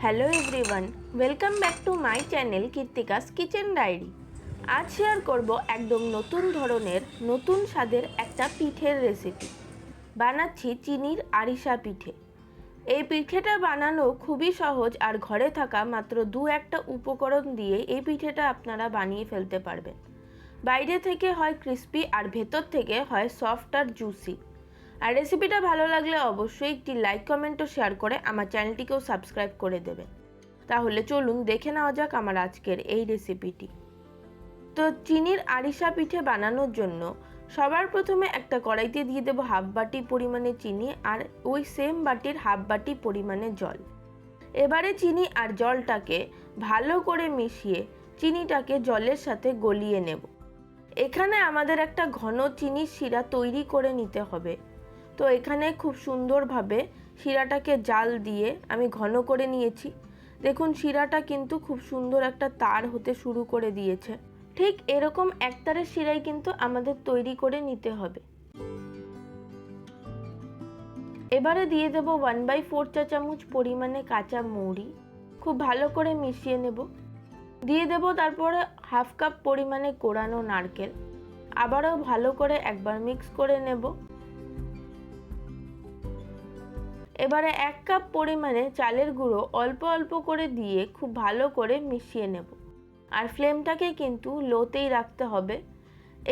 Hello everyone, welcome back to my channel Keerthika's kitchen diary. আজ share করব একদম নতুন ধরনের নতুন স্বাদের একটা পিঠের রেসিপি। বানাচ্ছি চিনির আরিসা পিঠে। এই পিঠেটা বানানো খুবই সহজ আর ঘরে থাকা মাত্র একটা উপকরণ দিয়ে এই পিঠেটা আপনারা বানিয়ে ফেলতে পারবেন। বাইরে থেকে হয় ক্রিস্পি আর ভেতর থেকে হয় সফট আর জুসি। আর রেসিপিটা ভালো লাগলে অবশ্যই একটি লাইক কমেন্ট ও শেয়ার করে আমার চ্যানেলটিকেও সাবস্ক্রাইব করে দেবেন। তাহলে চলুন দেখে নেওয়া যাক আমার আজকের এই রেসিপিটি। তো চিনির আরিসা পিঠে বানানোর জন্য সবার প্রথমে একটা কড়াইতে দিয়ে দেবো হাফ বাটি পরিমাণে চিনি আর ওই সেম বাটির হাফ বাটি পরিমাণে জল। এবারে চিনি আর জলটাকে ভালো করে মিশিয়ে চিনিটাকে জলের সাথে গলিয়ে নেব। এখানে আমাদের একটা ঘন চিনির শিরা তৈরি করে নিতে হবে। তো এখানে খুব সুন্দরভাবে শিরাটাকে জাল দিয়ে আমি ঘন করে নিয়েছি। দেখুন শিরাটা কিন্তু খুব সুন্দর একটা তার হতে শুরু করে দিয়েছে। ঠিক এরকম একতারের শিরাই কিন্তু আমাদের তৈরি করে নিতে হবে। এবারে দিয়ে দেব 1/4 চা চামচ পরিমাণে কাঁচা মৌরি, খুব ভালো করে মিশিয়ে নেব। দিয়ে দেব তারপরে হাফ কাপ পরিমাণে কোড়ানো নারকেল, আবারও ভালো করে একবার মিক্স করে নেব। এবারে 1 কাপ পরিমাণে চালের গুঁড়ো অল্প অল্প করে দিয়ে খুব ভালো করে মিশিয়ে নেব। আর ফ্লেমটাকে কিন্তু লোতেই রাখতে হবে।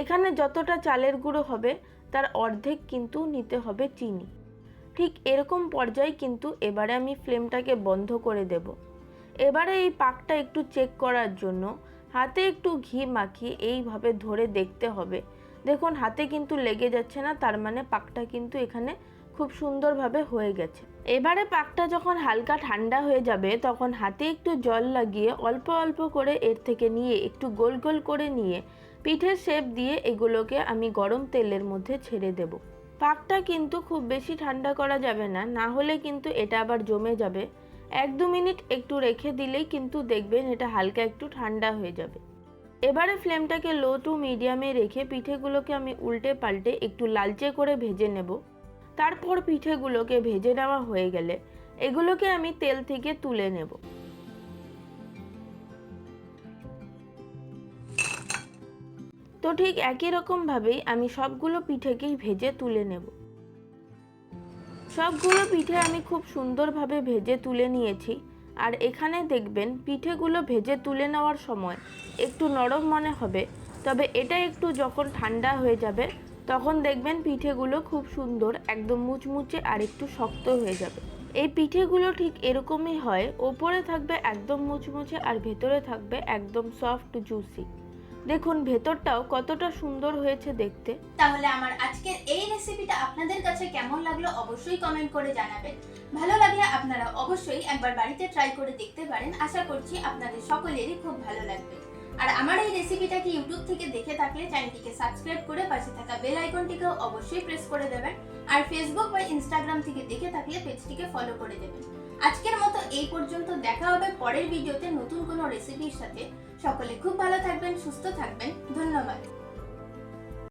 এখানে যতটা চালের গুঁড়ো হবে তার অর্ধেক কিন্তু নিতে হবে চিনি। ঠিক এরকম পর্যায়ে কিন্তু এবারে আমি ফ্লেমটাকে বন্ধ করে দেব। এবারে এই পাকটা একটু চেক করার জন্য হাতে একটু ঘি মাখিয়ে এইভাবে ধরে দেখতে হবে। দেখুন হাতে কিন্তু লেগে যাচ্ছে না, তার মানে পাকটা কিন্তু এখানে খুব সুন্দরভাবে হয়ে গেছে। এবারে পাকটা যখন হালকা ঠান্ডা হয়ে যাবে তখন হাতে একটু জল লাগিয়ে অল্প অল্প করে এর থেকে নিয়ে একটু গোল গোল করে নিয়ে পিঠের শেপ দিয়ে এগুলোকে আমি গরম তেলের মধ্যে ছেড়ে দেব। পাকটা কিন্তু খুব বেশি ঠান্ডা করা যাবে না, না হলে কিন্তু এটা আবার জমে যাবে। 1-2 মিনিট একটু রেখে দিলেই কিন্তু দেখবেন এটা হালকা একটু ঠান্ডা হয়ে যাবে। এবারে ফ্লেমটাকে লো টু মিডিয়ামে রেখে পিঠেগুলোকে আমি উল্টে পাল্টে একটু লালচে করে ভেজে নেব। তারপর পিঠেগুলোকে ভেজে নেওয়া হয়ে গেলে এগুলোকে আমি তেল থেকে তুলে নেব। তো ঠিক একই রকমভাবেই আমি সবগুলো পিঠেকেই ভেজে তুলে নেব। সবগুলো পিঠে আমি খুব সুন্দরভাবে ভেজে তুলে নিয়েছি। আর এখানে দেখবেন পিঠেগুলো ভেজে তুলে নেওয়ার সময় একটু নরম মনে হবে, তবে এটা একটু যখন ঠান্ডা হয়ে যাবে তখন দেখবেন পিঠেগুলো খুব সুন্দর একদম মুচমুচে আর একটু শক্ত হয়ে যাবে। এই পিঠেগুলো ঠিক এরকমই হয়, ওপরে থাকবে একদম মুচমুচে আর ভেতরে থাকবে একদম সফট জুসি। দেখুন ভেতরটাও কতটা সুন্দর হয়েছে দেখতে। তাহলে আমার আজকের এই রেসিপিটা আপনাদের কাছে কেমন লাগলো অবশ্যই কমেন্ট করে জানাবেন। ভালো লাগলে আপনারা অবশ্যই একবার বাড়িতে ট্রাই করে দেখতে পারেন। আশা করছি আপনাদের সকলেরই খুব ভালো লাগবে। আর আমার এই রেসিপিটাকে ইউটিউব থেকে দেখে থাকলে চ্যানেলটিকে সাবস্ক্রাইব করে পাশে থাকা বেল আইকনটিকেও অবশ্যই প্রেস করে দেবেন। আর ফেসবুক বা ইনস্টাগ্রাম থেকে দেখে থাকলে পেজটিকে ফলো করে দেবেন। আজকের মতো এই পর্যন্ত, দেখা হবে পরের ভিডিওতে নতুন কোনো রেসিপির সাথে। সকলে খুব ভালো থাকবেন, সুস্থ থাকবেন। ধন্যবাদ।